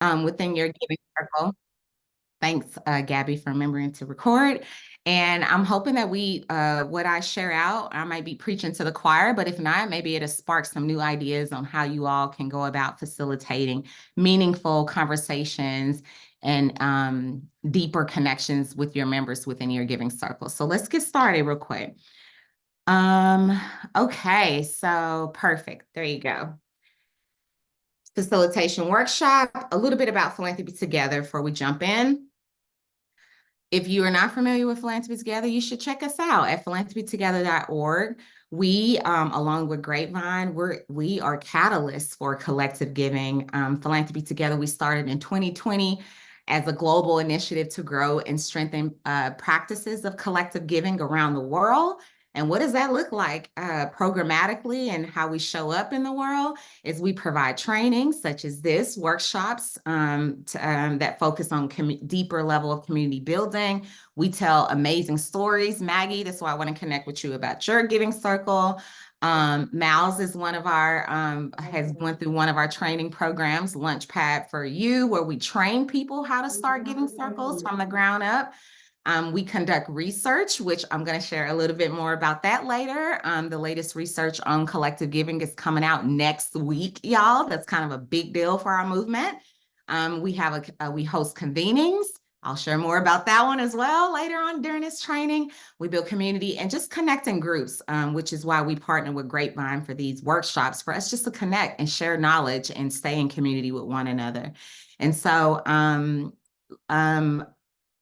within your giving circle. Thanks, Gabby, for remembering to record. And I'm hoping that what I share out, I might be preaching to the choir, but if not, maybe it'll spark some new ideas on how you all can go about facilitating meaningful conversations and deeper connections with your members within your giving circle. So let's get started real quick. Um, okay, so perfect. There you go. Facilitation workshop, a little bit about philanthropy together before we jump in. If you are not familiar with Philanthropy Together, you should check us out at philanthropytogether.org. We, along with Grapevine, we are catalysts for collective giving. Philanthropy Together, we started in 2020 as a global initiative to grow and strengthen practices of collective giving around the world. And what does that look like programmatically and how we show up in the world? Is we provide training such as this, workshops that focus on deeper level of community building. We tell amazing stories. Maggie, that's why I want to connect with you about your giving circle. Mal's is one of our, has went through one of our training programs, Lunchpad for You, where we train people how to start giving circles from the ground up. We conduct research, which I'm going to share a little bit more about that later. The latest research on collective giving is coming out next week, y'all. That's kind of a big deal for our movement. We host convenings. I'll share more about that one as well later on during this training. We build community and just connect in groups, which is why we partner with Grapevine for these workshops, for us just to connect and share knowledge and stay in community with one another. And so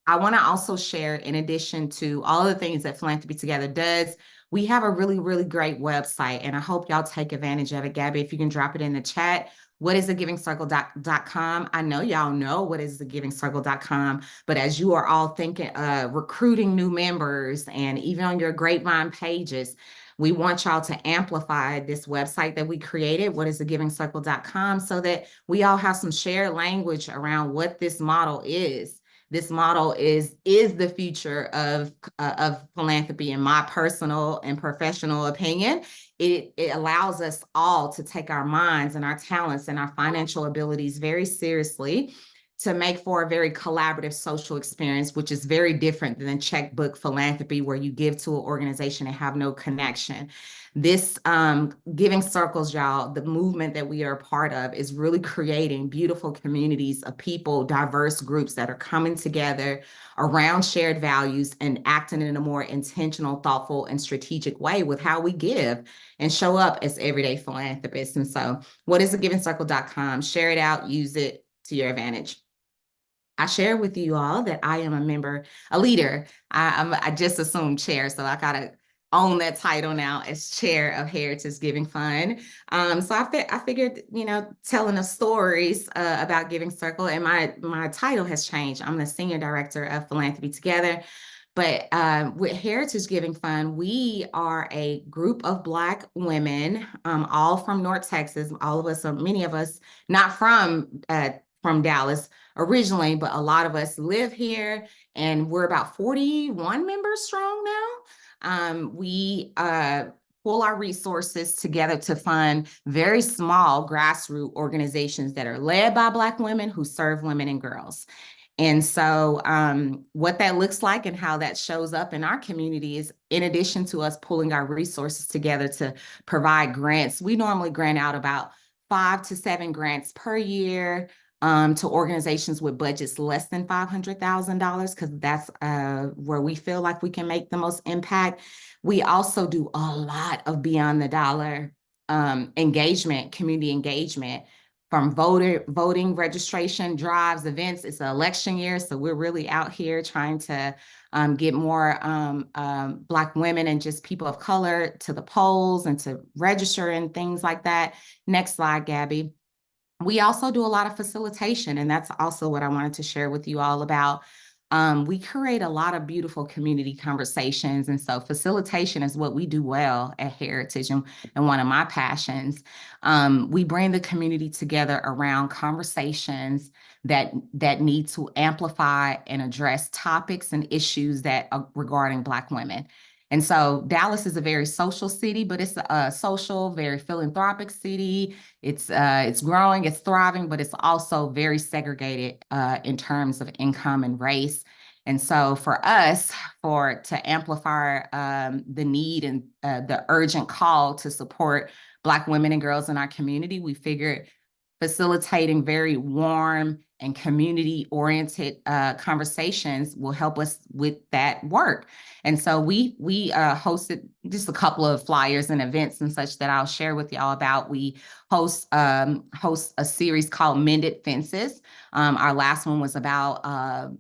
I want to also share, in addition to all the things that Philanthropy Together does, we have a really, really great website, and I hope y'all take advantage of it. Gabby, if you can drop it in the chat. What is thegivingcircle.com? I know y'all know what is thegivingcircle.com, but as you are all thinking, recruiting new members and even on your Grapevine pages, we want y'all to amplify this website that we created, what is thegivingcircle.com, so that we all have some shared language around what this model is. This model is the future of philanthropy, in my personal and professional opinion. It allows us all to take our minds and our talents and our financial abilities very seriously, to make for a very collaborative social experience, which is very different than checkbook philanthropy, where you give to an organization and have no connection. This giving circles, y'all, the movement that we are a part of, is really creating beautiful communities of people, diverse groups that are coming together around shared values and acting in a more intentional, thoughtful, and strategic way with how we give and show up as everyday philanthropists. And so, what is thegivingcircle.com? Share it out, use it to your advantage. I share with you all that I am a member, a leader. I just assumed chair, so I gotta own that title now as chair of Heritage Giving Fund. So I figured, telling the stories about Giving Circle, and my title has changed. I'm the senior director of Philanthropy Together. But with Heritage Giving Fund, we are a group of Black women, all from North Texas. All of us, or many of us, not from Dallas originally, but a lot of us live here, and we're about 41 members strong now. We pull our resources together to fund very small grassroots organizations that are led by Black women who serve women and girls. And so what that looks like and how that shows up in our community is, in addition to us pulling our resources together to provide grants, we normally grant out about 5 to 7 grants per year to organizations with budgets less than $500,000, because that's where we feel like we can make the most impact. We also do a lot of beyond the dollar engagement, community engagement, from voting, registration, drives, events. It's an election year, so we're really out here trying to get more Black women and just people of color to the polls and to register and things like that. Next slide, Gabby. We also do a lot of facilitation, and that's also what I wanted to share with you all about. We create a lot of beautiful community conversations, and so facilitation is what we do well at Heritage, and one of my passions. We bring the community together around conversations that need to amplify and address topics and issues that are regarding Black women. And so Dallas is a very social city, but it's a social, very philanthropic city. It's growing, it's thriving, but it's also very segregated in terms of income and race. And so for us, to amplify the need and the urgent call to support Black women and girls in our community, we figured facilitating very warm and community-oriented conversations will help us with that work. And so we hosted just a couple of flyers and events and such that I'll share with y'all about. We host a series called Mended Fences. Our last one was about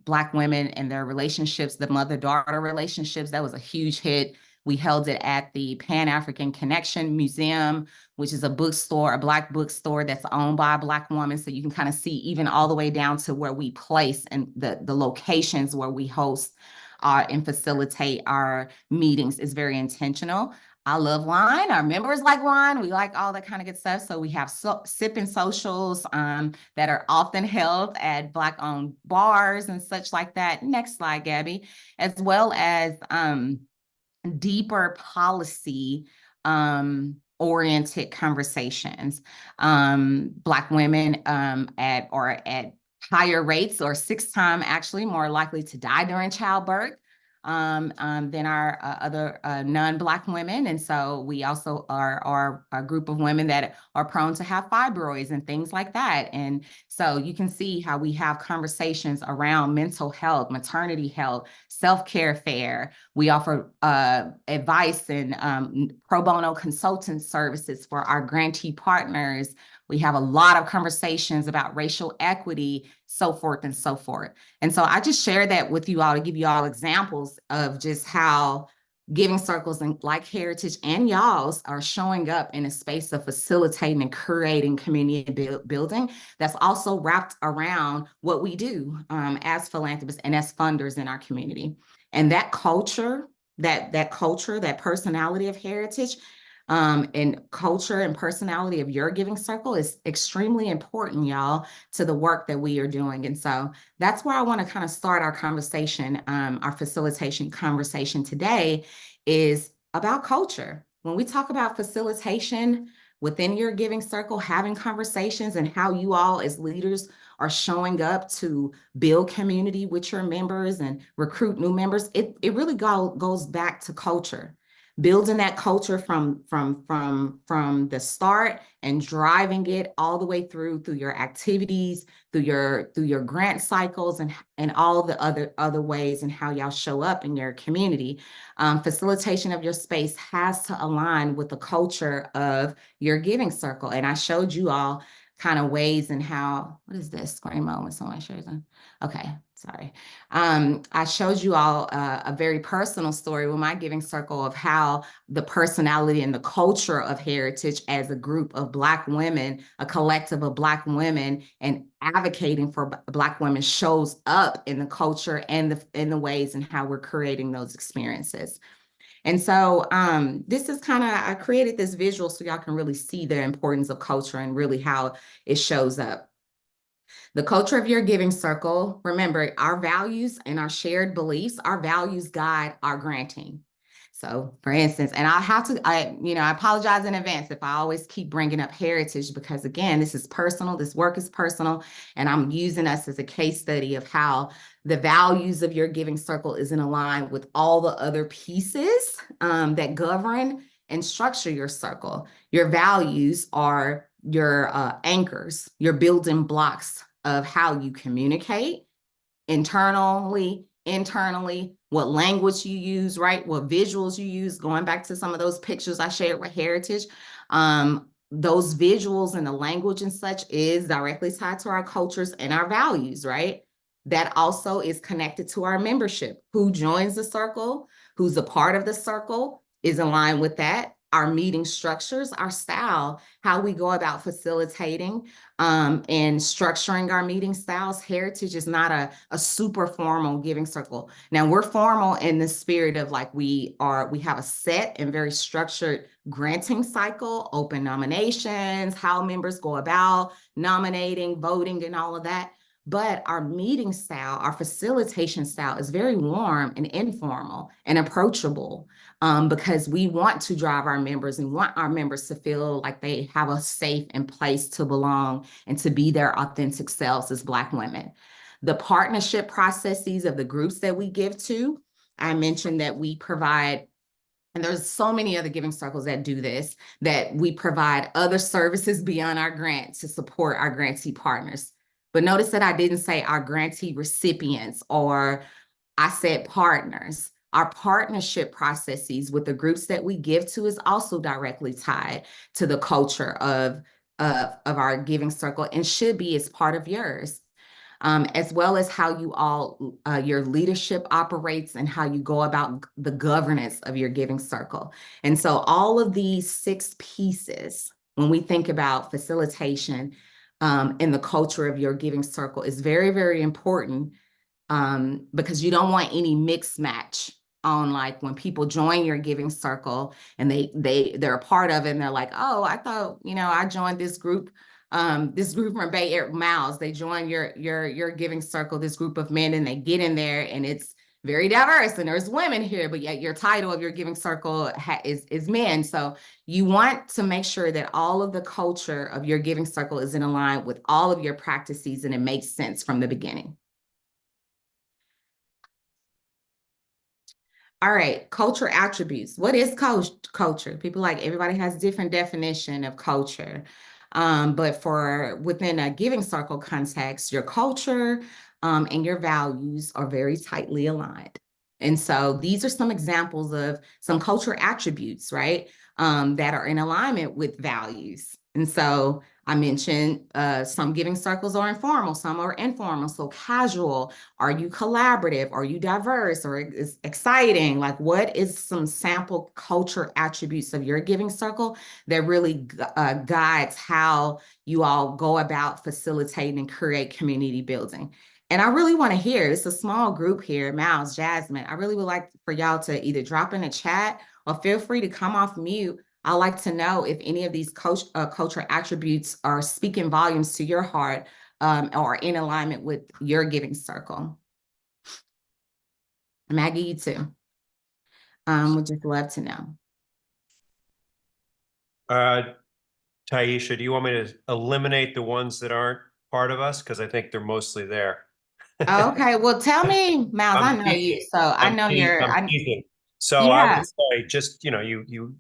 Black women and their relationships, the mother-daughter relationships. That was a huge hit. We held it at the Pan-African Connection Museum, which is a bookstore, a Black bookstore that's owned by a Black woman. So you can kind of see even all the way down to where we place and the locations where we host and facilitate our meetings is very intentional. I love wine. Our members like wine. We like all that kind of good stuff. So we have sipping socials that are often held at Black-owned bars and such like that. Next slide, Gabby. As well as deeper policy oriented conversations. Black women at higher rates, or 6 times actually more likely to die during childbirth than our other non-Black women. And so we also are a group of women that are prone to have fibroids and things like that. And so you can see how we have conversations around mental health, maternity health, self-care fair. We offer advice and pro bono consultant services for our grantee partners. We have a lot of conversations about racial equity, so forth and so forth. And so I just share that with you all to give you all examples of just how giving circles and Black Heritage and y'all's are showing up in a space of facilitating and creating community building that's also wrapped around what we do as philanthropists and as funders in our community. And that culture, that personality of heritage, and culture and personality of your giving circle is extremely important, y'all, to the work that we are doing. And so that's where I want to kind of start our conversation. Our facilitation conversation today is about culture. When we talk about facilitation within your giving circle, having conversations and how you all as leaders are showing up to build community with your members and recruit new members, it really goes back to culture. Building that culture from the start and driving it all the way through your activities, through your grant cycles, and all the other ways and how y'all show up in your community. Facilitation of your space has to align with the culture of your giving circle. And I showed you all kind of ways and how, what is this screen mode when someone shares them? Okay, sorry. I showed you all a very personal story with my giving circle of how the personality and the culture of heritage as a group of Black women, a collective of Black women, and advocating for Black women shows up in the culture and in the ways and how we're creating those experiences. And so this is kind of, I created this visual so y'all can really see the importance of culture and really how it shows up. The culture of your giving circle, remember, our values and our shared beliefs, our values guide our granting. So for instance, and I'll have to, I apologize in advance if I always keep bringing up heritage, because again, this is personal, this work is personal, and I'm using us as a case study of how the values of your giving circle is in line with all the other pieces that govern and structure your circle. Your values are your anchors, your building blocks of how you communicate internally, what language you use, right? What visuals you use, going back to some of those pictures I shared with Heritage. Those visuals and the language and such is directly tied to our cultures and our values, right? That also is connected to our membership. Who joins the circle, who's a part of the circle is in line with that. Our meeting structures, our style, how we go about facilitating and structuring our meeting styles. Heritage is not a super formal giving circle. Now we're formal in the spirit of like we have a set and very structured granting cycle, open nominations, how members go about nominating, voting, and all of that. But our meeting style, our facilitation style is very warm and informal and approachable, because we want to drive our members and want our members to feel like they have a safe and place to belong and to be their authentic selves as Black women. The partnership processes of the groups that we give to, I mentioned that we provide, and there's so many other giving circles that do this, that we provide other services beyond our grant to support our grantee partners. But notice that I didn't say our grantee recipients, or I said partners. Our partnership processes with the groups that we give to is also directly tied to the culture of our giving circle, and should be as part of yours. As well as how you all, your leadership operates and how you go about the governance of your giving circle. And so all of these 6 pieces, when we think about facilitation, and the culture of your giving circle, is very, very important, because you don't want any mix match on, like, when people join your giving circle and they're a part of it and they're like, oh, I thought, I joined this group from Bay Area Miles. They join your giving circle, this group of men, and they get in there and it's very diverse and there's women here, but yet your title of your giving circle is men. So you want to make sure that all of the culture of your giving circle is in line with all of your practices and it makes sense from the beginning. All right, culture attributes. What is culture? People, like, everybody has different definition of culture. But for within a giving circle context, your culture and your values are very tightly aligned. And so these are some examples of some culture attributes, right? That are in alignment with values. And so I mentioned some giving circles are informal, some are informal. So casual, are you collaborative? Are you diverse? Or is exciting? Like, what is some sample culture attributes of your giving circle that really guides how you all go about facilitating and create community building? And I really want to hear, it's a small group here, Miles, Jasmine. I really would like for y'all to either drop in the chat or feel free to come off mute. I'd like to know if any of these culture attributes are speaking volumes to your heart, or in alignment with your giving circle. Maggie, you too. Would just love to know. Taisha, do you want me to eliminate the ones that aren't part of us? Because I think they're mostly there. Okay, well, tell me, Miles, I know you, so I know I'm teasing. So I yeah. would say, just, you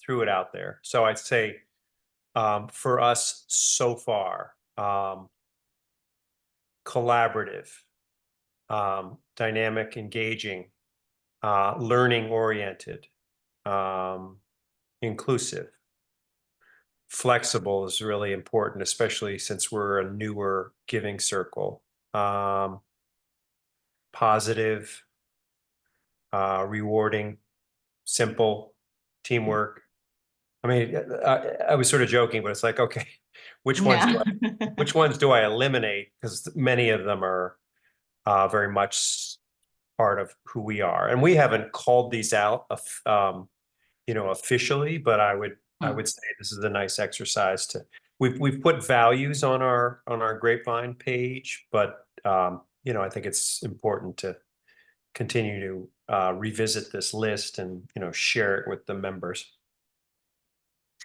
threw it out there. So I'd say, for us so far, collaborative, dynamic, engaging, learning oriented, inclusive. Flexible is really important, especially since we're a newer giving circle. Positive, rewarding, simple, teamwork. I mean, I was sort of joking, but it's like, okay, which ones do I eliminate? Because many of them are very much part of who we are, and we haven't called these out, officially, but I would say this is a nice exercise to. We've put values on our Grapevine page, but I think it's important to continue to revisit this list and share it with the members.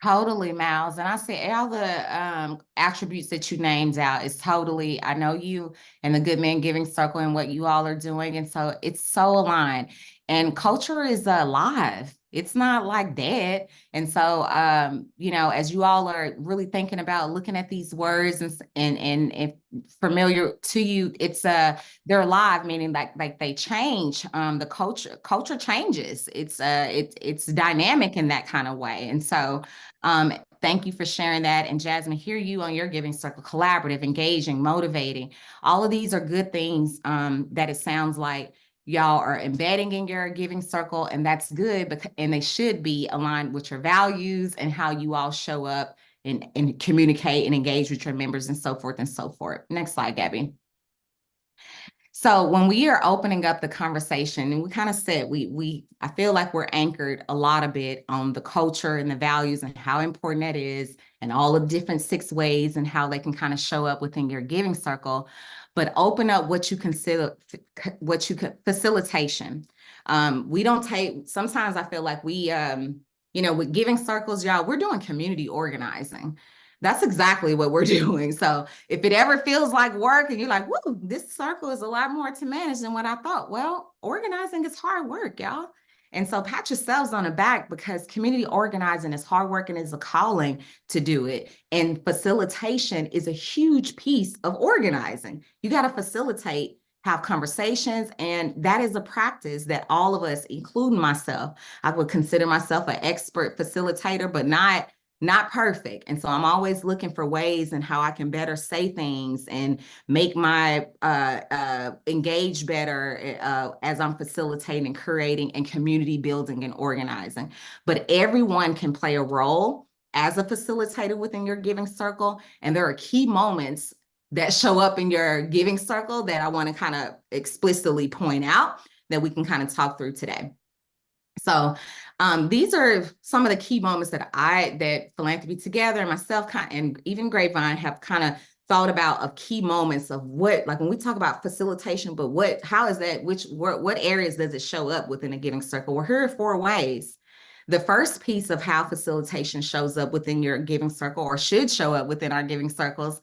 Totally, Miles. And I say all the attributes that you named out is totally, I know you and the Good Men Giving Circle and what you all are doing. And so it's so aligned. And culture is alive. It's not like dead. And so, as you all are really thinking about looking at these words and familiar to you, it's they're alive, meaning like they change. The culture changes. It's dynamic in that kind of way. And so thank you for sharing that. And Jasmine, hear you on your giving circle: collaborative, engaging, motivating. All of these are good things that it sounds like y'all are embedding in your giving circle, and that's good, and they should be aligned with your values and how you all show up and communicate and engage with your members and so forth and so forth. Next slide, Gabby. So when we are opening up the conversation, and we kind of said I feel like we're anchored a lot of bit on the culture and the values and how important that is, and all the different 6 ways and how they can kind of show up within your giving circle, but open up what you consider facilitation. We don't take, sometimes I feel like we, with giving circles, y'all, we're doing community organizing. That's exactly what we're doing. So if it ever feels like work and you're like, whoa, this circle is a lot more to manage than what I thought. Well, organizing is hard work, y'all. And so pat yourselves on the back, because community organizing is hard work and is a calling to do it. And facilitation is a huge piece of organizing. You got to facilitate, have conversations, and that is a practice that all of us, including myself, I would consider myself an expert facilitator, but not perfect. And so I'm always looking for ways and how I can better say things and make my engage better as I'm facilitating, creating, and community building and organizing. But everyone can play a role as a facilitator within your giving circle. And there are key moments that show up in your giving circle that I want to kind of explicitly point out that we can kind of talk through today. So these are some of the key moments that Philanthropy Together and myself and even Grapevine have kind of thought about, of key moments of what, like when we talk about facilitation, but how is that, what areas does it show up within a giving circle? Well, here are 4 ways. The first piece of how facilitation shows up within your giving circle, or should show up within our giving circles,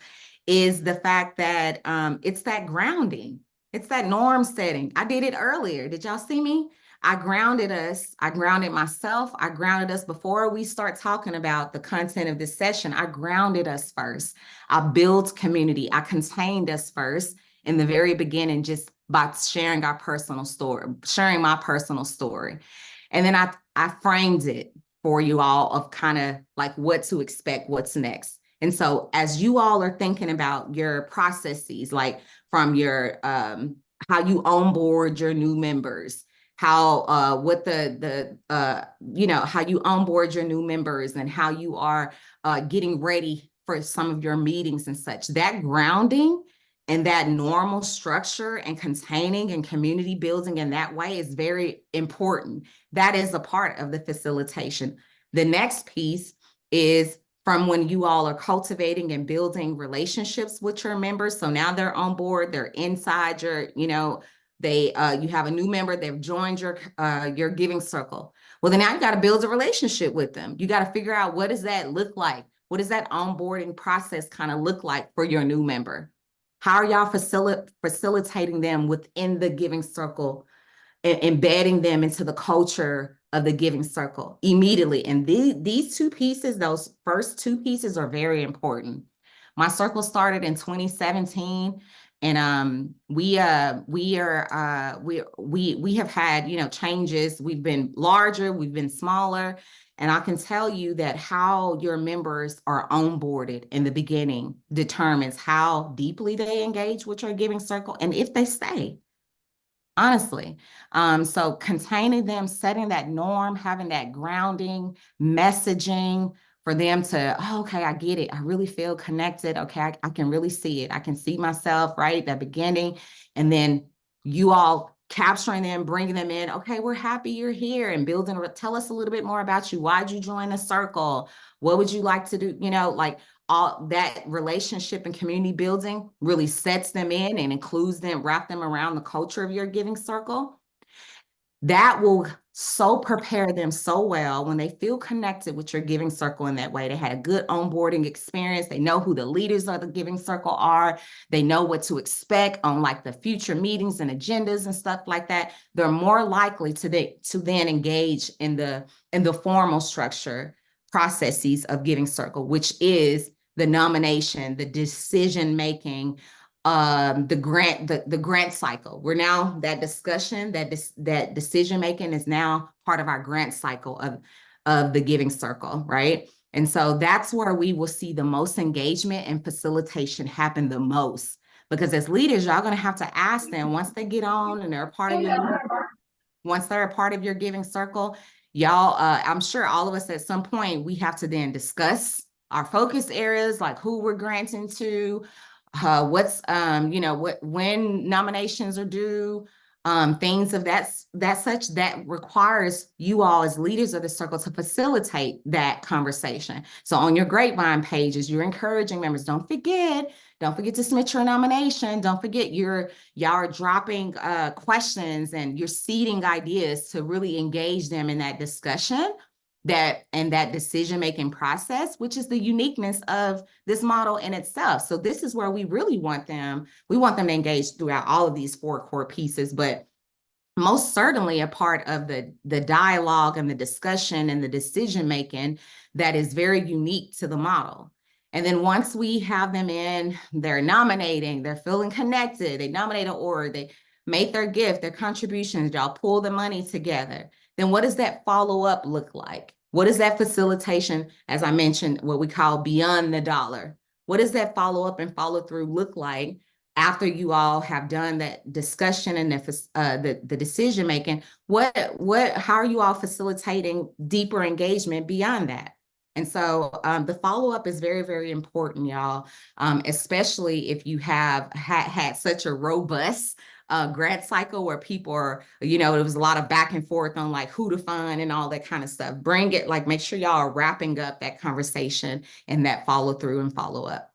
is the fact that it's that grounding. It's that norm setting. I did it earlier. Did y'all see me? I grounded us. I grounded myself. I grounded us before we start talking about the content of this session. I grounded us first. I built community. I contained us first in the very beginning, just by sharing our personal story, sharing my personal story. And then I framed it for you all of kind of like what to expect, what's next. And so as you all are thinking about your processes, like from your how you onboard your new members, how how you onboard your new members, and how you are getting ready for some of your meetings and such, that grounding and that normal structure and containing and community building in that way is very important. That is a part of the facilitation. The next piece is from when you all are cultivating and building relationships with your members. So now they're on board, they're inside your, you have a new member, they've joined your giving circle. Well, then now you got to build a relationship with them. You got to figure out, what does that look like? What does that onboarding process kind of look like for your new member? How are y'all facilitating them within the giving circle, embedding them into the culture of the giving circle immediately? And these 2 pieces, those first 2 pieces, are very important. My circle started in 2017, and we have had changes. We've been larger, we've been smaller, and I can tell you that how your members are onboarded in the beginning determines how deeply they engage with your giving circle and if they stay. Honestly. So containing them, setting that norm, having that grounding, messaging for them to, oh, okay, I get it. I really feel connected. Okay, I can really see it. I can see myself, right, at the beginning. And then you all capturing them, bringing them in. Okay, we're happy you're here, and building, tell us a little bit more about you. Why'd you join the circle? What would you like to do? Like all that relationship and community building really sets them in and includes them, wrap them around the culture of your giving circle. That will so prepare them so well when they feel connected with your giving circle in that way. They had a good onboarding experience. They know who the leaders of the giving circle are. They know what to expect on like the future meetings and agendas and stuff like that. They're more likely to then engage in the formal structure processes of giving circle, which is the nomination, the decision making, the grant cycle. We're now, that discussion, that decision making is now part of our grant cycle of the giving circle, right? And so that's where we will see the most engagement and facilitation happen the most, because as leaders, y'all gonna have to ask them, once they get on and they're a part of once they're a part of your giving circle, y'all, I'm sure all of us at some point, we have to then discuss our focus areas, like who we're granting to, when nominations are due, things of that such that requires you all as leaders of the circle to facilitate that conversation. So on your grapevine pages, you're encouraging members, don't forget to submit your nomination. Don't forget y'all are dropping questions and you're seeding ideas to really engage them in that discussion that decision-making process, which is the uniqueness of this model in itself. So this is where we really want them. We want them to engage throughout all of these 4 core pieces, but most certainly a part of the dialogue and the discussion and the decision-making that is very unique to the model. And then once we have them in, they're nominating, they're feeling connected, they nominate an org, they make their gift, their contributions, y'all pull the money together. Then what does that follow-up look like? What is that facilitation, as I mentioned, what we call beyond the dollar? What does that follow-up and follow-through look like after you all have done that discussion and the decision making? How are you all facilitating deeper engagement beyond that? And so the follow-up is very, very important, y'all, especially if you have had such a robust grant cycle where people are, there was a lot of back and forth on like who to fund and all that kind of stuff. Bring it, like, make sure y'all are wrapping up that conversation and that follow through and follow up.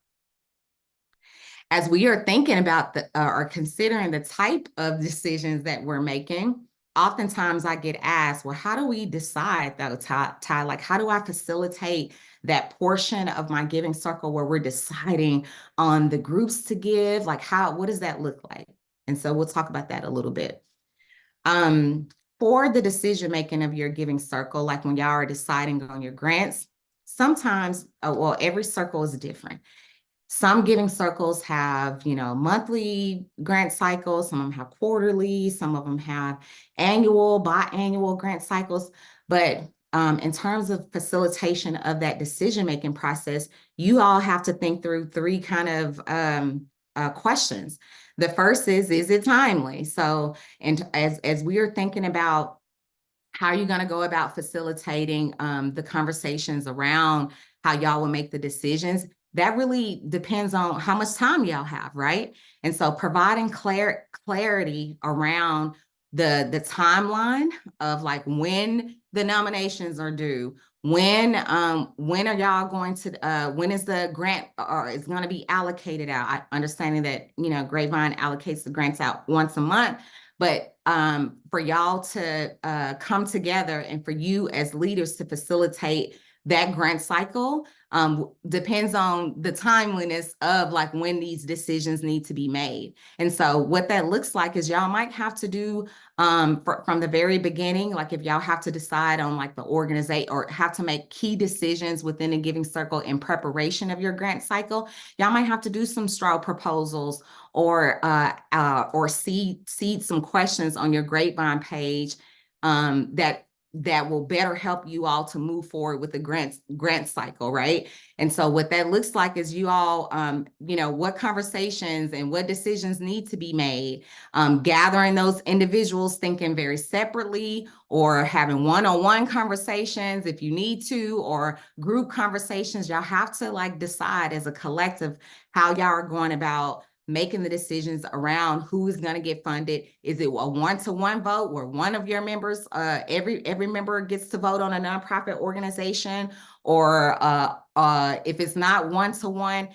As we are thinking about or considering the type of decisions that we're making, oftentimes I get asked, well, how do we decide though, Ty? Like, how do I facilitate that portion of my giving circle where we're deciding on the groups to give? Like, what does that look like? And so we'll talk about that a little bit. For the decision making of your giving circle, like when y'all are deciding on your grants, sometimes, well, every circle is different. Some giving circles have, monthly grant cycles. Some of them have quarterly. Some of them have annual, biannual grant cycles. But in terms of facilitation of that decision-making process, you all have to think through 3 kind of questions. The first is it timely? So, and as we are thinking about how are you going to go about facilitating the conversations around how y'all will make the decisions, that really depends on how much time y'all have, right? And so providing clarity around the timeline of like when the nominations are due, when are y'all going to, when is the grant or is going to be allocated out? Understanding that, Grapevine allocates the grants out once a month, but for y'all to come together and for you as leaders to facilitate that grant cycle depends on the timeliness of like when these decisions need to be made. And so what that looks like is y'all might have to do from the very beginning, like if y'all have to decide on like the organization or have to make key decisions within a giving circle in preparation of your grant cycle, y'all might have to do some straw proposals or seed some questions on your Grapevine page that will better help you all to move forward with the grant cycle, right? And so what that looks like is you all, what conversations and what decisions need to be made, gathering those individuals thinking very separately or having one-on-one conversations if you need to, or group conversations. Y'all have to like decide as a collective how y'all are going about making the decisions around who is going to get funded. Is it a one-to-one vote where one of your members, every member gets to vote on a nonprofit organization? Or if it's not one-to-one,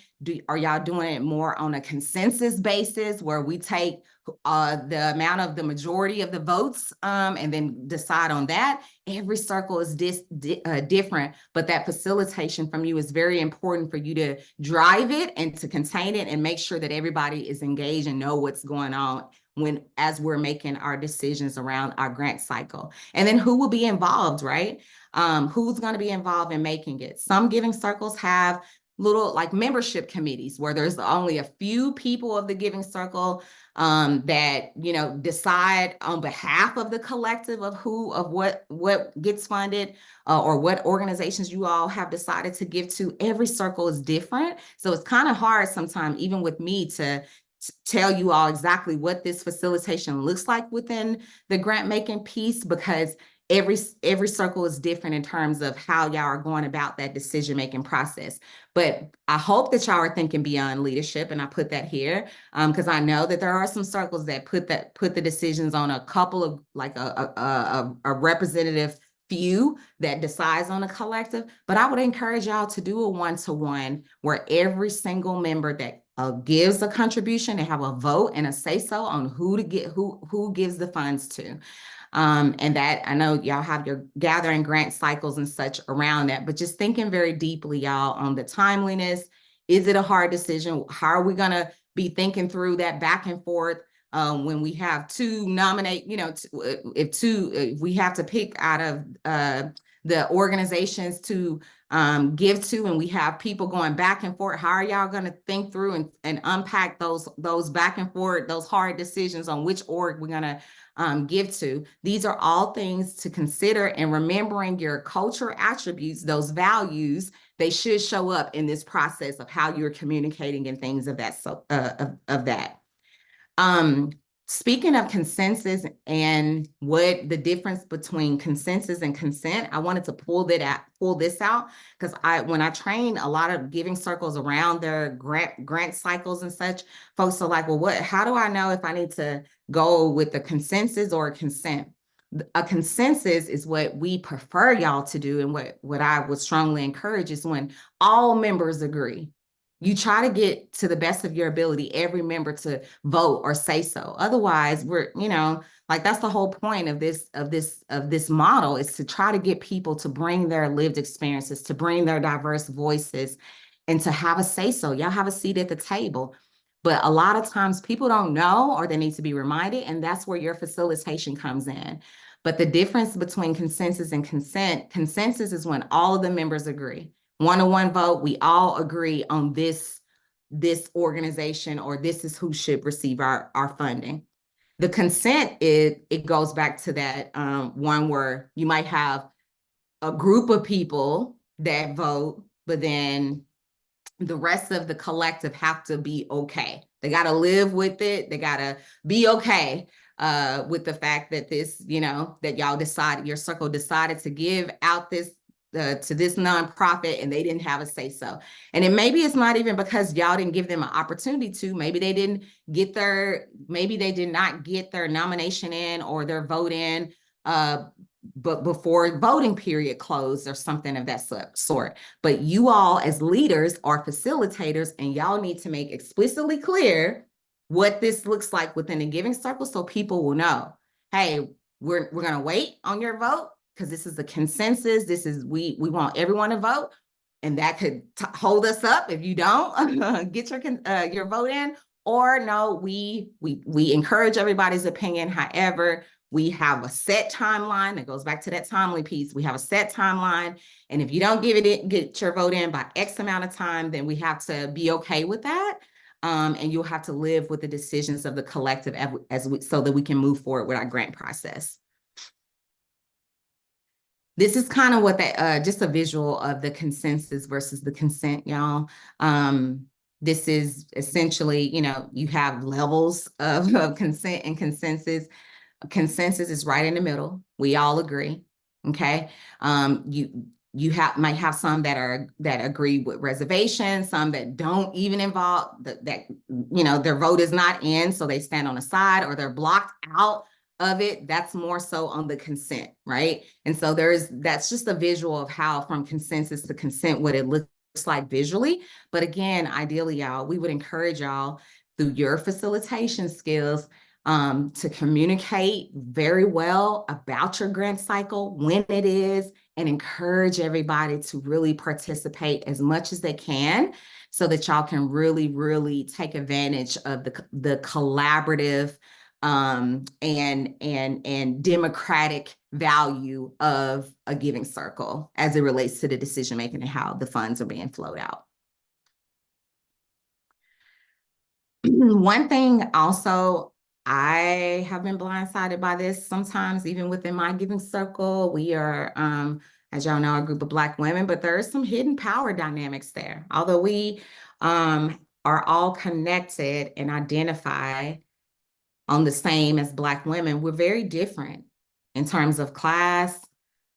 are y'all doing it more on a consensus basis where we take the amount of the majority of the votes and then decide on that? Every circle is different, but that facilitation from you is very important for you to drive it and to contain it and make sure that everybody is engaged and know what's going on as we're making our decisions around our grant cycle. And then who will be involved, right? Who's going to be involved in making it? Some giving circles have little like membership committees where there's only a few people of the giving circle that decide on behalf of the collective of what gets funded or what organizations you all have decided to give to. Every circle is different, so it's kind of hard sometimes even with me to tell you all exactly what this facilitation looks like within the grant making piece, because every circle is different in terms of how y'all are going about that decision-making process. But I hope that y'all are thinking beyond leadership, and I put that here because I know that there are some circles that put the decisions on a couple of, like a representative few that decides on a collective. But I would encourage y'all to do a one-to-one where every single member that gives a contribution, they have a vote and a say-so on who gives the funds to. And that, I know y'all have your gathering grant cycles and such around that, but just thinking very deeply, y'all, on the timeliness. Is it a hard decision? How are we going to be thinking through that back and forth when we have to nominate, if we have to pick out of the organizations to give to, and we have people going back and forth? How are y'all going to think through and unpack those back and forth, those hard decisions on which org we're going to give to? These are all things to consider, and remembering your culture attributes, those values, they should show up in this process of how you're communicating and things of that. Of that. Speaking of consensus and what the difference between consensus and consent, I wanted to pull this out because when I train a lot of giving circles around their grant cycles and such, folks are like, well, how do I know if I need to go with a consensus or a consent? A consensus is what we prefer y'all to do, and what I would strongly encourage is when all members agree. You try to get, to the best of your ability, every member to vote or say so. Otherwise, like, that's the whole point of this model, is to try to get people to bring their lived experiences, to bring their diverse voices, and to have a say so. Y'all have a seat at the table. But a lot of times people don't know, or they need to be reminded, and that's where your facilitation comes in. But the difference between consensus and consensus is when all of the members agree. 1-to-1 vote, we all agree on this organization, or this is who should receive our funding. The consent, it goes back to that one where you might have a group of people that vote, but then the rest of the collective have to be okay. They got to live with it. They got to be okay with the fact that that y'all decided, your circle decided to give out this to this nonprofit, and they didn't have a say so. And then maybe it's not even because y'all didn't give them an opportunity to. Maybe they did not get their nomination in or their vote in but before voting period closed or something of that sort. But you all as leaders are facilitators, and y'all need to make explicitly clear what this looks like within a giving circle, so people will know, hey, we're going to wait on your vote because this is the consensus. This is, we want everyone to vote, and that could hold us up if you don't get your vote in. Or no, we encourage everybody's opinion. However, we have a set timeline that goes back to that timely piece. We have a set timeline, and if you don't get your vote in by X amount of time, then we have to be okay with that. And you'll have to live with the decisions of the collective so that we can move forward with our grant process. This is kind of what that, just a visual of the consensus versus the consent, y'all. This is essentially, you have levels of consent and consensus. Consensus is right in the middle. We all agree. Okay. You might have some that agree with reservations, some that don't even involve that their vote is not in, so they stand on the side, or they're blocked out of it. That's more so on the consent, right? And so that's just a visual of how from consensus to consent, what it looks like visually. But again, ideally, y'all, we would encourage y'all through your facilitation skills to communicate very well about your grant cycle, when it is, and encourage everybody to really participate as much as they can, so that y'all can really, really take advantage of the collaborative and democratic value of a giving circle as it relates to the decision making and how the funds are being flowed out. One thing also, I have been blindsided by this sometimes, even within my giving circle. We are, as y'all know, a group of Black women, but there are some hidden power dynamics there. Although we are all connected and identify on the same as Black women, we're very different. in terms of class,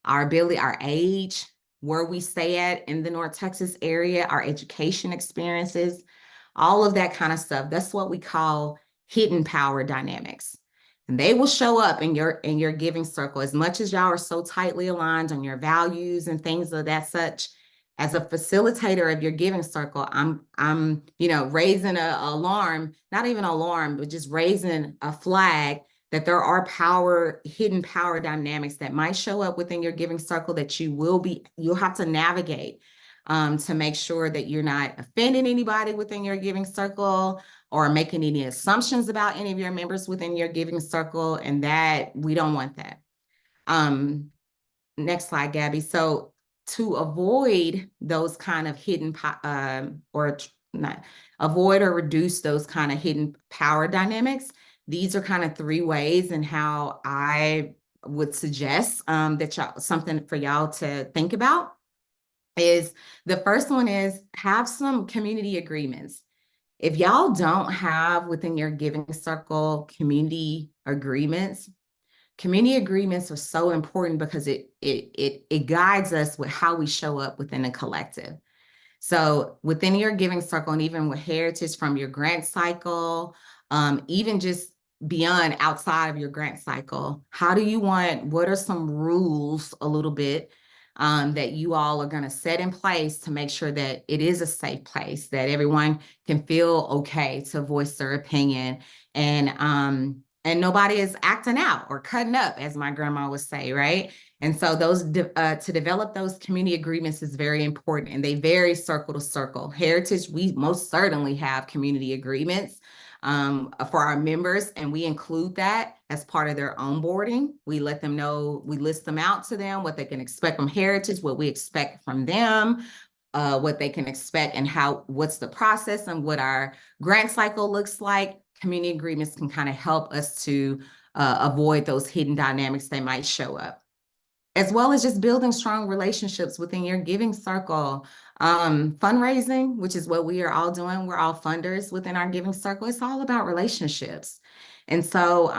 our ability, our age, where we stay at in the North Texas area, our education experiences, all of that kind of stuff. That's what we call hidden power dynamics. And they will show up in your giving circle as much as y'all are so tightly aligned on your values and things of that such. As a facilitator of your giving circle, I'm raising a alarm, not even alarm, but just raising a flag that there are hidden power dynamics that might show up within your giving circle that you'll have to navigate to make sure that you're not offending anybody within your giving circle or making any assumptions about any of your members within your giving circle, and that we don't want that. Next slide, Gabby. So to avoid those kind of or not avoid or reduce those kind of hidden power dynamics, these are kind of three ways in how I would suggest something for y'all to think about. Is the first one is have some community agreements. If y'all don't have within your giving circle community agreements are so important because it guides us with how we show up within a collective. So within your giving circle, and even with heritage from your grant cycle, even just beyond outside of your grant cycle, what are some rules a little bit that you all are going to set in place to make sure that it is a safe place, that everyone can feel okay to voice their opinion, and nobody is acting out or cutting up, as my grandma would say, right? And so to develop those community agreements is very important, and they vary circle to circle. Heritage, we most certainly have community agreements for our members, and we include that as part of their onboarding. We let them know, we list them out to them, what they can expect from Heritage, what we expect from them, what they can expect, and what's the process and what our grant cycle looks like. Community agreements can kind of help us to avoid those hidden dynamics that might show up, as well as just building strong relationships within your giving circle. Fundraising, which is what we are all doing. We're all funders within our giving circle. It's all about relationships. And so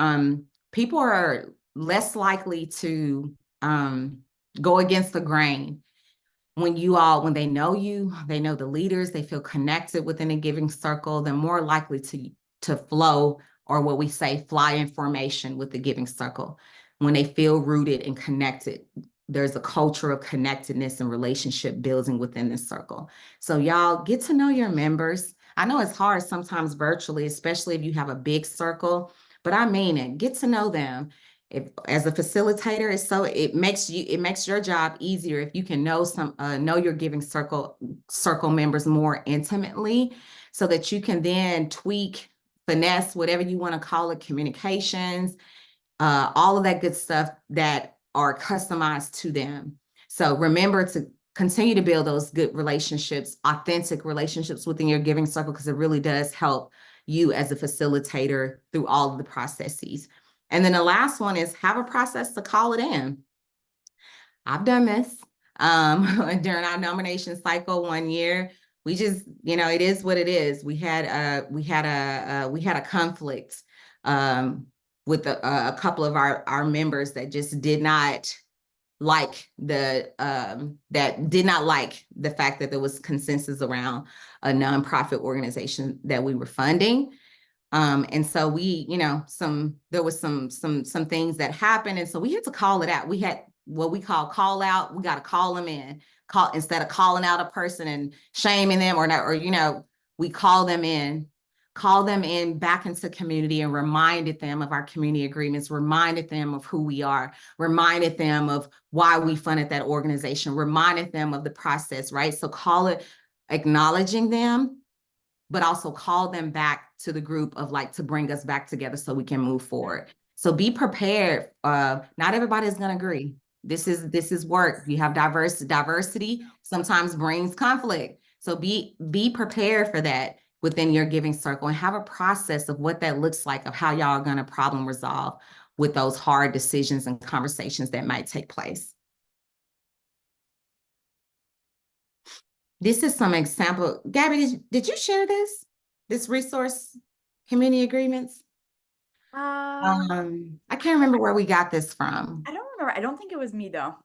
people are less likely to go against the grain when they know you, they know the leaders, they feel connected within a giving circle. They're more likely to flow, or what we say, fly in formation with the giving circle. When they feel rooted and connected, there's a culture of connectedness and relationship building within this circle. So y'all get to know your members. I know it's hard sometimes virtually, especially if you have a big circle, but I mean it. Get to know them. As a facilitator, it makes your job easier if you can know your giving circle members more intimately, so that you can then tweak, finesse, whatever you want to call it, communications, all of that good stuff that are customized to them. So remember to continue to build those good relationships, authentic relationships within your giving circle, because it really does help you as a facilitator through all of the processes. And then the last one is have a process to call it in. I've done this during our nomination cycle one year. We just, it is what it is. We had a conflict with a couple of our members that just did not like the fact that there was consensus around a nonprofit organization that we were funding. And so there was some things that happened. And so we had to call it out. We had what we call out. We got to call them in, instead of calling out a person and shaming them we call them in back into community, and reminded them of our community agreements, reminded them of who we are, reminded them of why we funded that organization, reminded them of the process, right? So acknowledging them, but also call them back to the group to bring us back together so we can move forward. So be prepared. Not everybody is going to agree. This is work. You have diversity sometimes brings conflict. So be prepared for that within your giving circle, and have a process of what that looks like, of how y'all are going to problem resolve with those hard decisions and conversations that might take place. This is some example. Gabby, did you share this resource, community agreements? I can't remember where we got this from. I don't remember. I don't think it was me though.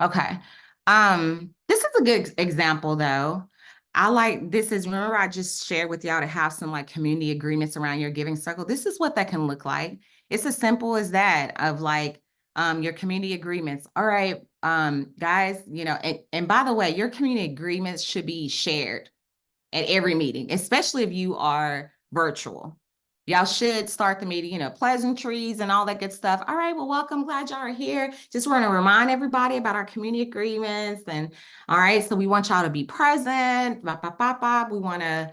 Okay. This is a good example though. I like this is remember I just shared with y'all to have some like community agreements around your giving circle. This is what that can look like. It's as simple as that of like your community agreements. All right, guys, and by the way, your community agreements should be shared at every meeting, especially if you are virtual. Y'all should start the meeting, pleasantries and all that good stuff. All right, well, welcome. Glad y'all are here. Just want to remind everybody about our community agreements. And all right, so we want y'all to be present. Bop, bop, bop, bop. We want to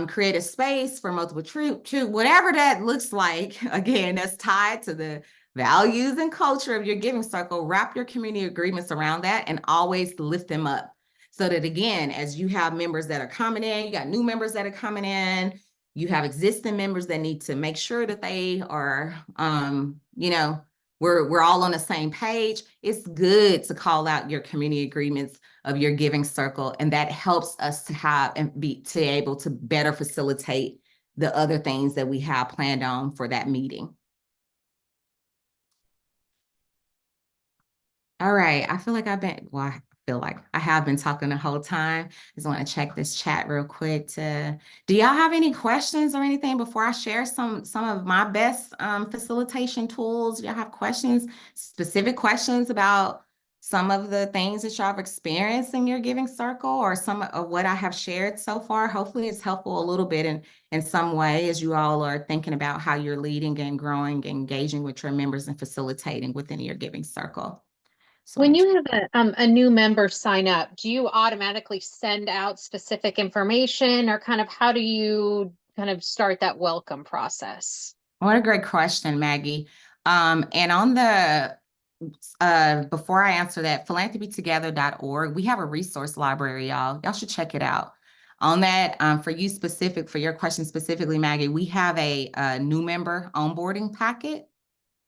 create a space for multiple troop, whatever that looks like. Again, that's tied to the values and culture of your giving circle. Wrap your community agreements around that and always lift them up. So that again, as you have members that are coming in, you got new members that are coming in, you have existing members that need to make sure that they are, we're all on the same page. It's good to call out your community agreements of your giving circle, and that helps us to have and be to able to better facilitate the other things that we have planned on for that meeting. All right, I feel like I feel like I have been talking the whole time. Just want to check this chat real quick do y'all have any questions or anything before I share some of my best facilitation tools? Y'all have questions, specific questions about some of the things that y'all have experienced in your giving circle or some of what I have shared so far? Hopefully it's helpful a little bit in some way as you all are thinking about how you're leading and growing, engaging with your members and facilitating within your giving circle. So When you have a new member sign up, do you automatically send out specific information, or kind of how do you kind of start that welcome process? what a great question, Maggie. And on the before I answer that, philanthropytogether.org, we have a resource library, y'all. Y'all should check it out. On that, for your question specifically, Maggie, we have a new member onboarding packet.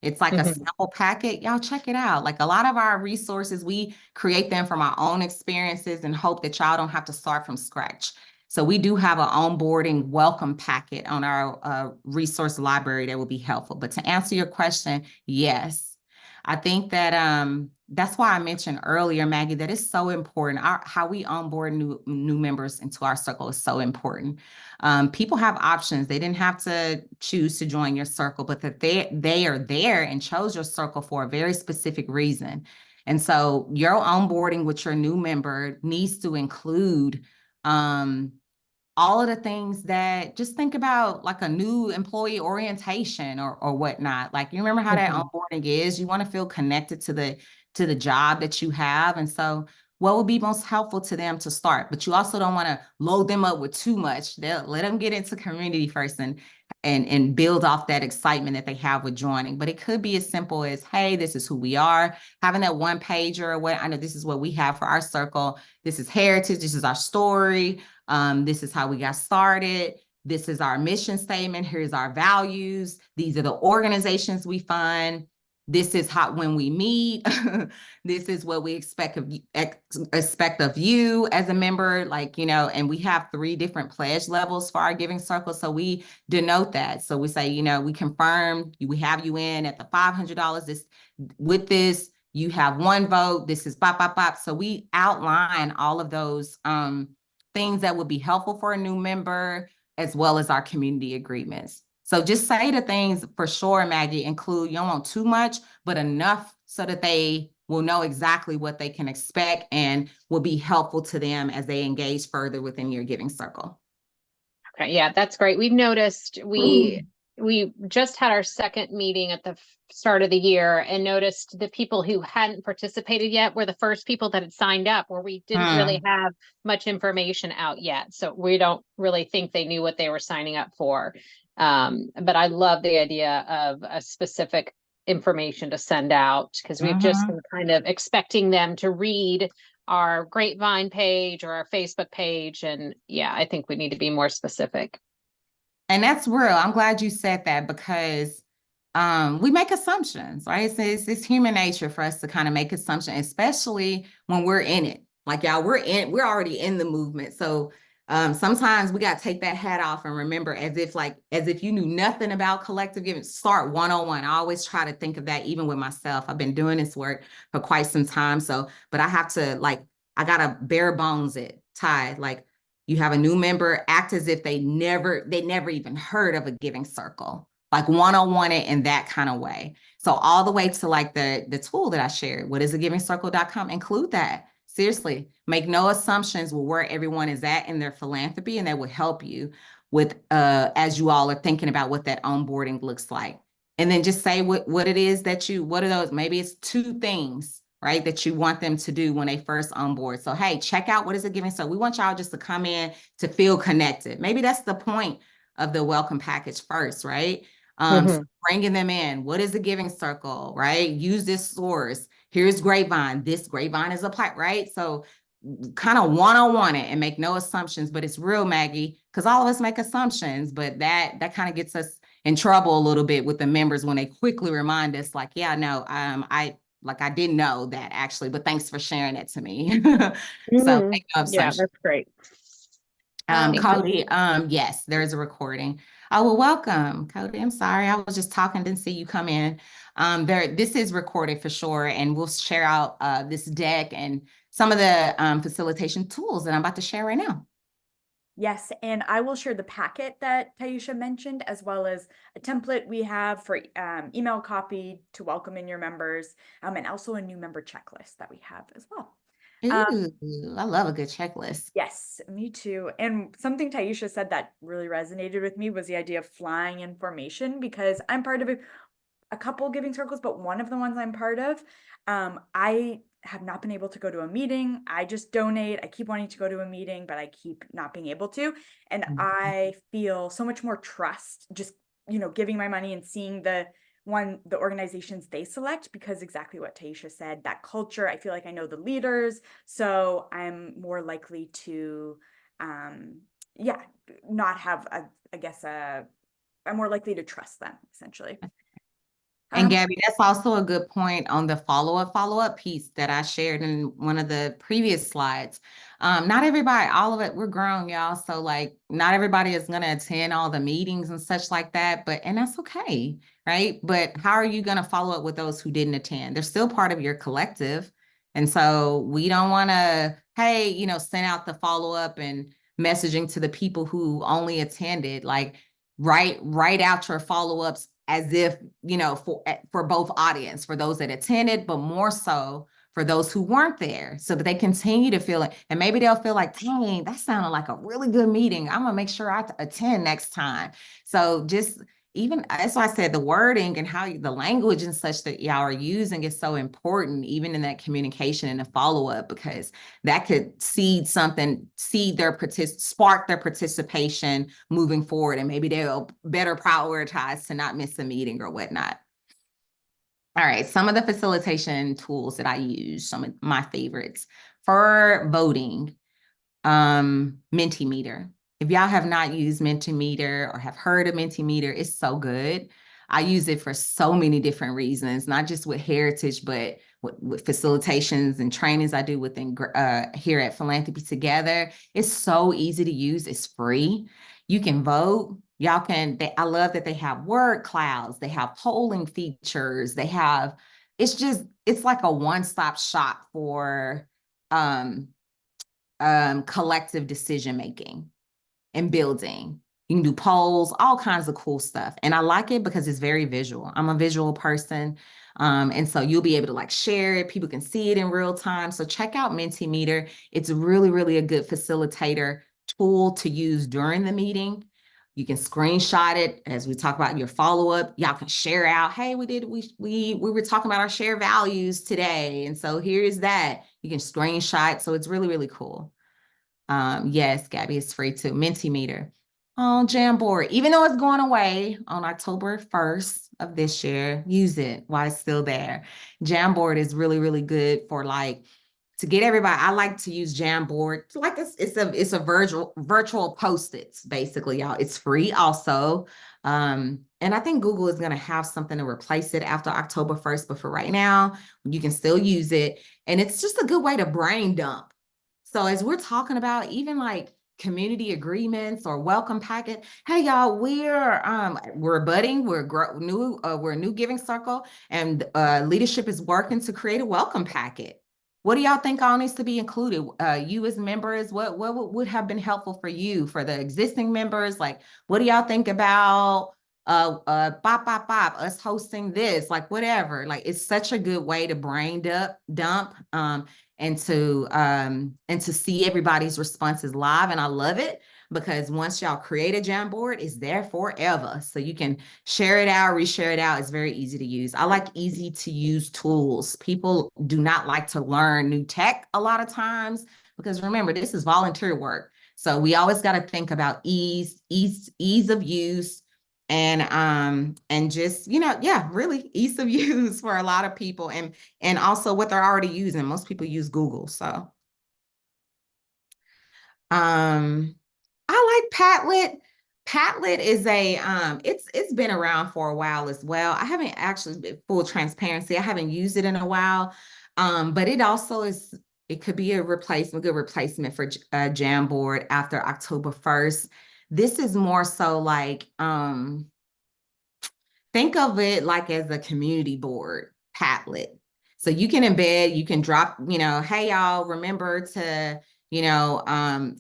It's like a sample packet. Y'all check it out. Like a lot of our resources, we create them from our own experiences and hope that y'all don't have to start from scratch. So we do have an onboarding welcome packet on our resource library that will be helpful. But to answer your question, yes. I think that that's why I mentioned earlier, Maggie, that it's so important. How we onboard new members into our circle is so important. People have options. They didn't have to choose to join your circle, but that they are there and chose your circle for a very specific reason. And so your onboarding with your new member needs to include all of the things that just think about like a new employee orientation or whatnot. Like you remember how that onboarding is, you want to feel connected to the job that you have. And so what would be most helpful to them to start? But you also don't want to load them up with too much. They'll let them get into community first and build off that excitement that they have with joining. But it could be as simple as, hey, this is who we are. Having that one pager or what I know this is what we have for our circle. This is heritage. This is our story. This is how we got started. This is our mission statement. Here's our values. These are the organizations we fund. This is how when we meet. This is what we expect of you as a member. Like, and we have 3 different pledge levels for our giving circle. So we denote that. So we say, we confirm we have you in at the $500. With this, you have 1 vote. This is bop, bop, bop. So we outline all of those things that would be helpful for a new member, as well as our community agreements. So just say the things for sure, Maggie, include, you don't want too much, but enough so that they will know exactly what they can expect and will be helpful to them as they engage further within your giving circle. Okay, yeah, that's great. We've noticed we just had our second meeting at the start of the year and noticed the people who hadn't participated yet were the first people that had signed up, where we didn't really have much information out yet. So we don't really think they knew what they were signing up for. But I love the idea of a specific information to send out, because we've just been kind of expecting them to read our Grapevine page or our Facebook page. And yeah, I think we need to be more specific. And that's real. I'm glad you said that, because we make assumptions, right? It's human nature for us to kind of make assumptions, especially when we're in it. Like y'all, we're already in the movement. So Sometimes we got to take that hat off and remember as if you knew nothing about collective giving, start one-on-one. I always try to think of that even with myself. I've been doing this work for quite some time. So, but I have to I got to bare bones it, Ty, like you have a new member, act as if they never even heard of a giving circle, like one-on-one it in that kind of way. So all the way to like the tool that I shared, what is a givingcircle.com, include that. Seriously, make no assumptions with where everyone is at in their philanthropy, and that will help you with as you all are thinking about what that onboarding looks like. And then just say what it is that what are those, maybe it's 2 things, right, that you want them to do when they first onboard. So, hey, check out what is it giving. So we want y'all just to come in to feel connected. Maybe that's the point of the welcome package first, right? So bringing them in, what is the giving circle, right? Use this source. Here's Grapevine. This Grapevine is a pipe, right? So kind of one-on-one it and make no assumptions, but it's real, Maggie, because all of us make assumptions, but that kind of gets us in trouble a little bit with the members when they quickly remind us like, yeah, no, I didn't know that actually, but thanks for sharing it to me. So make no Yeah, assumptions. that's great. Cody, yes, there is a recording. Oh, well, welcome, Cody. I'm sorry. I was just talking, didn't see you come in. This is recorded for sure, and we'll share out this deck and some of the facilitation tools that I'm about to share right now. Yes, and I will share the packet that Taisha mentioned, as well as a template we have for email copy to welcome in your members, and also a new member checklist that we have as well. Ooh, I love a good checklist. Yes, me too. And something Taisha said that really resonated with me was the idea of flying information, because I'm part of a couple giving circles, but one of the ones I'm part of, I have not been able to go to a meeting. I just donate. I keep wanting to go to a meeting, but I keep not being able to. And I feel so much more trust just, giving my money and seeing the organizations they select, because exactly what Taisha said, that culture, I feel like I know the leaders. So I'm more likely to, not have I'm more likely to trust them essentially. And Gabby, that's also a good point on the follow-up piece that I shared in one of the previous slides. Not everybody, all of it, we're grown, y'all. So like not everybody is going to attend all the meetings and such like that, and that's okay, right? But how are you going to follow up with those who didn't attend? They're still part of your collective. And so we don't want to, hey, send out the follow-up and messaging to the people who only attended, like write out your follow-ups as if, for both audience, for those that attended, but more so for those who weren't there, so that they continue to feel it. And maybe they'll feel like, dang, that sounded like a really good meeting. I'm gonna make sure I attend next time. So just even, that's why I said the wording and how the language and such that y'all are using is so important, even in that communication and the follow-up, because that could spark their participation moving forward, and maybe they'll better prioritize to not miss a meeting or whatnot. All right, some of the facilitation tools that I use, some of my favorites for voting, Mentimeter. If y'all have not used Mentimeter or have heard of Mentimeter, it's so good. I use it for so many different reasons, not just with heritage, but with facilitations and trainings I do within here at Philanthropy Together. It's so easy to use. It's free. You can vote. Y'all can, I love that they have word clouds. They have polling features. They have, it's like a one-stop shop for collective decision-making and building. You can do polls, all kinds of cool stuff. And I like it because it's very visual. I'm a visual person. And so you'll be able to share it. People can see it in real time. So check out Mentimeter. It's really, really a good facilitator tool to use during the meeting. You can screenshot it as we talk about your follow-up. Y'all can share out, hey, we were talking about our shared values today. And so here's that. You can screenshot. So it's really, really cool. Yes, Gabby, it's free too. Mentimeter. Oh, Jamboard. Even though it's going away on October 1st of this year, use it while it's still there. Jamboard is really, really good for to get everybody. I like to use Jamboard. It's a virtual Post-its, basically, y'all. It's free also. And I think Google is going to have something to replace it after October 1st, but for right now, you can still use it. And it's just a good way to brain dump. So as we're talking about, even community agreements or welcome packet. Hey y'all, we're budding, we're a new giving circle, and leadership is working to create a welcome packet. What do y'all think all needs to be included? You as members, what would have been helpful for you, for the existing members? Like, what do y'all think about us hosting this, like whatever. Like, it's such a good way to brain dump and to see everybody's responses live. And I love it because once y'all create a Jamboard, it's there forever. So you can share it out, reshare it out. It's very easy to use. I like easy to use tools. People do not like to learn new tech a lot of times because remember, this is volunteer work. So we always got to think about ease of use, and just, yeah, really ease of use for a lot of people, and also what they're already using. Most people use Google. So I like Padlet. Padlet is it's been around for a while as well. I haven't actually, full transparency, I haven't used it in a while. But it could be a good replacement for Jamboard after October 1st. This is more so like, think of it like as a community board, Padlet. So you can embed, you can drop, hey y'all, remember to,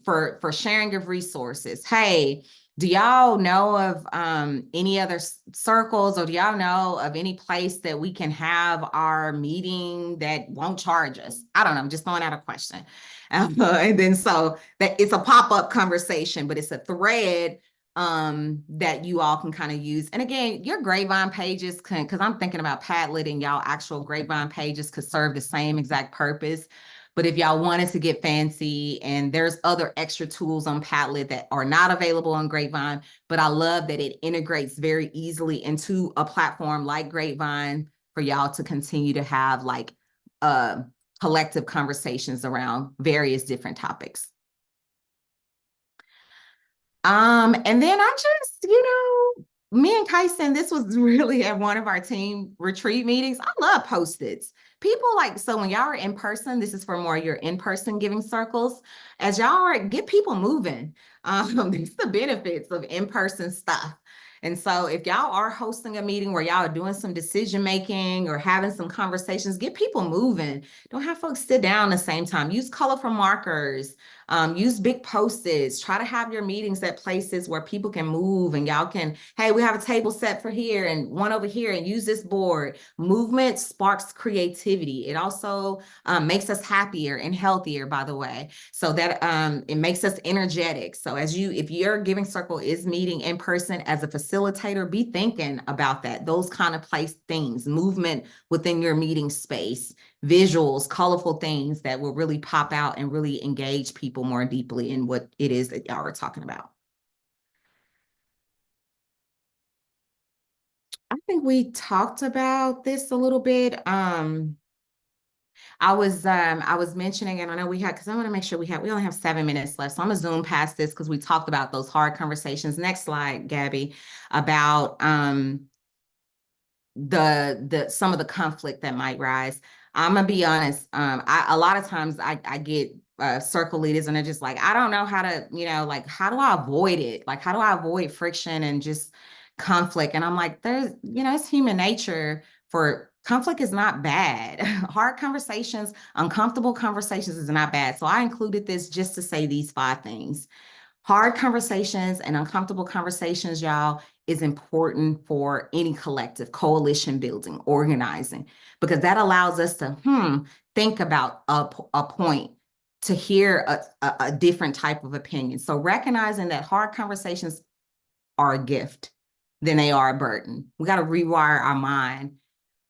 for sharing of resources. Hey, do y'all know of any other circles, or do y'all know of any place that we can have our meeting that won't charge us? I don't know, I'm just throwing out a question. And then so that it's a pop-up conversation, but it's a thread that you all can kind of use. And again, your Grapevine pages can, because I'm thinking about Padlet, and y'all actual Grapevine pages could serve the same exact purpose. But if y'all wanted to get fancy, and there's other extra tools on Padlet that are not available on Grapevine, but I love that it integrates very easily into a platform like Grapevine for y'all to continue to have like collective conversations around various different topics. And then I just, me and Kyson, this was really at one of our team retreat meetings. I love Post-its. People like, so when y'all are in person, this is for more your in-person giving circles. As y'all are, get people moving. These are the benefits of in-person stuff. And so if y'all are hosting a meeting where y'all are doing some decision-making or having some conversations, get people moving. Don't have folks sit down the same time. Use colorful markers. Use big Post-its. Try to have your meetings at places where people can move, and y'all can, hey, we have a table set for here and one over here, and use this board. Movement sparks creativity. It also makes us happier and healthier, by the way. So that it makes us energetic. So if your giving circle is meeting in person as a facilitator, be thinking about that, those kind of place things, movement within your meeting space, visuals, colorful things that will really pop out and really engage people more deeply in what it is that y'all are talking about. I think we talked about this a little bit. I was mentioning, and I know because I want to make sure we only have 7 minutes left. So I'm gonna zoom past this because we talked about those hard conversations. Next slide, Gabby, about some of the conflict that might rise. I'm gonna be honest. A lot of times I get circle leaders, and they're just like, I don't know how to, like, how do I avoid it? Like, how do I avoid friction and just conflict? And I'm like, it's human nature for conflict is not bad. Hard conversations, uncomfortable conversations is not bad. So I included this just to say these 5 things. Hard conversations and uncomfortable conversations, y'all, is important for any collective, coalition building, organizing, because that allows us to think about a point, to hear a different type of opinion. So recognizing that hard conversations are a gift than they are a burden. We got to rewire our mind,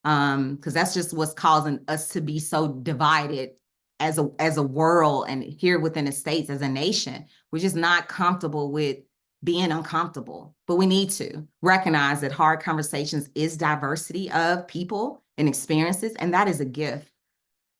because that's just what's causing us to be so divided as a world, and here within the States as a nation. We're just not comfortable with being uncomfortable, but we need to recognize that hard conversations is diversity of people and experiences, and that is a gift.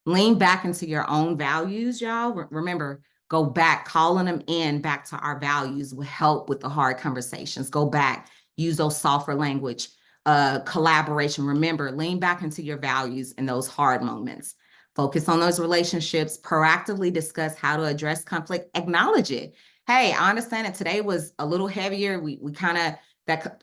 Lean back into your own values, y'all. Remember, go back, calling them back to our values will help with the hard conversations. Go back, use those softer language, collaboration. Remember, lean back into your values in those hard moments. Focus on those relationships, proactively discuss how to address conflict, acknowledge it. hey, I understand that today was a little heavier. We kind of,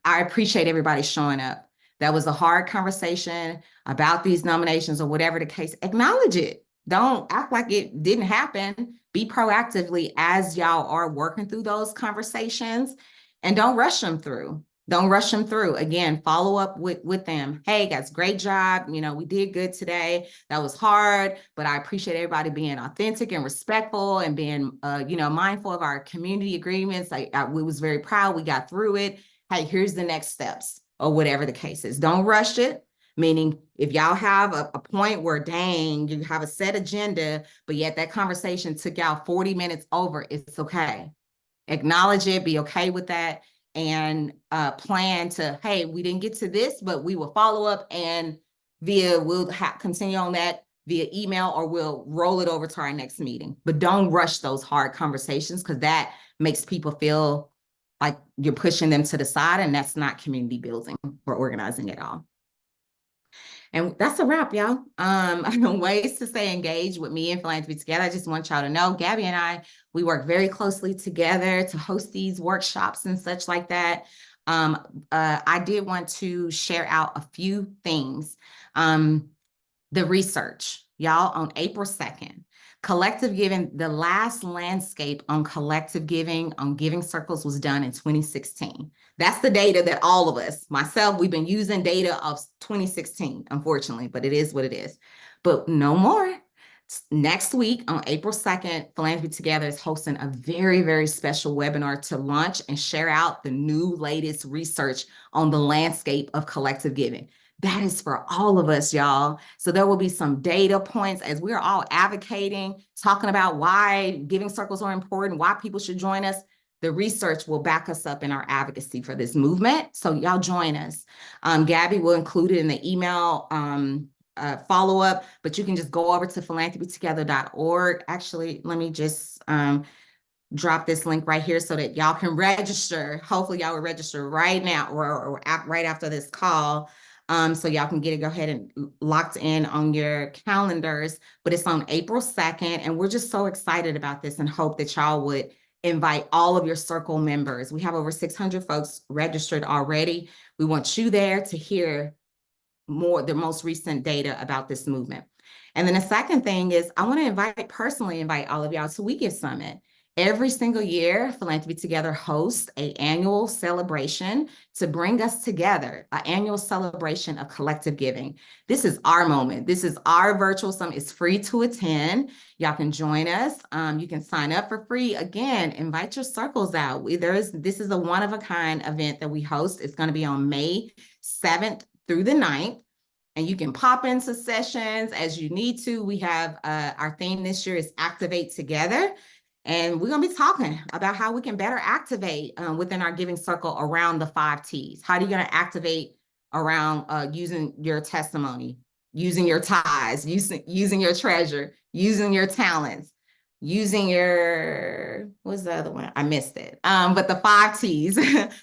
I appreciate everybody showing up. That was a hard conversation about these nominations or whatever the case. Acknowledge it. Don't act like it didn't happen. Be proactively as y'all are working through those conversations, and don't rush them through. Don't rush them through. Again, follow up with them. Hey, guys, great job. You know, we did good today. That was hard, but I appreciate everybody being authentic and respectful and being, you know, mindful of our community agreements. We was very proud. We got through it. Hey, here's the next steps or whatever the case is. Don't rush it. Meaning, if y'all have a point where, dang, you have a set agenda, but yet that conversation took y'all 40 minutes over, it's okay. Acknowledge it, be okay with that, and plan to, hey, we didn't get to this, but we will follow up, and we'll continue on that via email, or we'll roll it over to our next meeting. But don't rush those hard conversations, because that makes people feel like you're pushing them to the side, and that's not community building or organizing at all. And that's a wrap, y'all. Ways to stay engaged with me and Philanthropy Together. I just want y'all to know, Gabby and I, we work very closely together to host these workshops and such like that. I did want to share out a few things. The research, y'all, on April 2nd, collective giving, the last landscape on collective giving on Giving Circles was done in 2016. That's the data that all of us, myself, we've been using data of 2016, unfortunately, but it is what it is. But no more. Next week on April 2nd, Philanthropy Together is hosting a very, very special webinar to launch and share out the new latest research on the landscape of collective giving. That is for all of us, y'all. So there will be some data points as we're all advocating, talking about why giving circles are important, why people should join us. The research will back us up in our advocacy for this movement. So y'all join us. Gabby will include it in the email follow-up, but you can just go over to philanthropytogether.org. Actually, let me just drop this link right here so that y'all can register. Hopefully y'all will register right now or right after this call. So y'all can get it, go ahead and locked in on your calendars, but it's on April 2nd. And we're just so excited about this and hope that y'all would invite all of your circle members. We have over 600 folks registered already. We want you there to hear the most recent data about this movement. And then the second thing is I want to personally invite all of y'all to We Give Summit. Every single year, Philanthropy Together hosts an annual celebration to bring us together, an annual celebration of collective giving. This is our moment. This is our virtual summit. It's free to attend. Y'all can join us. You can sign up for free. Again, invite your circles out. This is a one-of-a-kind event that we host. It's going to be on May 7th through the 9th. And you can pop into sessions as you need to. We have our theme this year is Activate Together. And we're going to be talking about how we can better activate within our giving circle around the 5 T's. How are you going to activate around using your testimony, using your tithes, using your treasure, using your talents, using your, what's the other one? I missed it. But the 5 T's,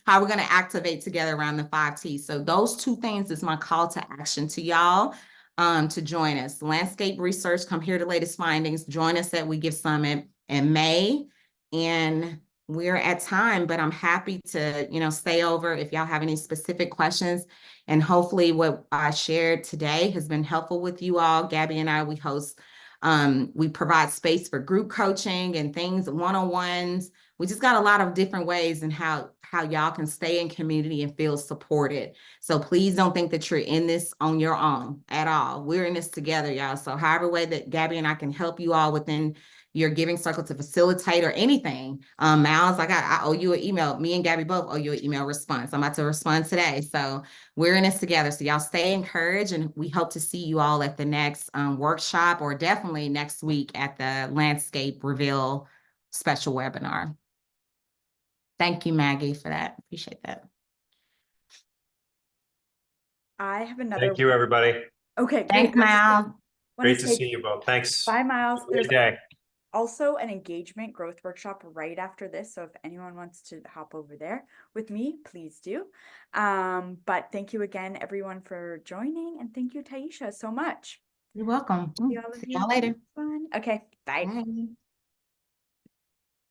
how we're going to activate together around the 5 T's. So those 2 things is my call to action to y'all to join us. Landscape research, come hear the latest findings. Join us at We Give Summit in May, and we're at time, but I'm happy to, stay over if y'all have any specific questions. And hopefully what I shared today has been helpful with you all. Gabby and I, we provide space for group coaching and things, one-on-ones. We just got a lot of different ways in how y'all can stay in community and feel supported. So please don't think that you're in this on your own at all. We're in this together, y'all. So however way that Gabby and I can help you all within your giving circle to facilitate or anything. Miles, I owe you an email. Me and Gabby both owe you an email response. I'm about to respond today. So we're in this together. So y'all stay encouraged, and we hope to see you all at the next workshop, or definitely next week at the Landscape Reveal special webinar. Thank you, Maggie, for that. Appreciate that. I have another. Thank you, everybody. Okay, great. Thanks, Miles. Great to see you both. Thanks. Bye, Miles. Good day. Also an engagement growth workshop right after this. So if anyone wants to hop over there with me, please do. But thank you again, everyone, for joining. And thank you, Taisha, so much. You're welcome. See See y'all later. Okay, bye. Bye.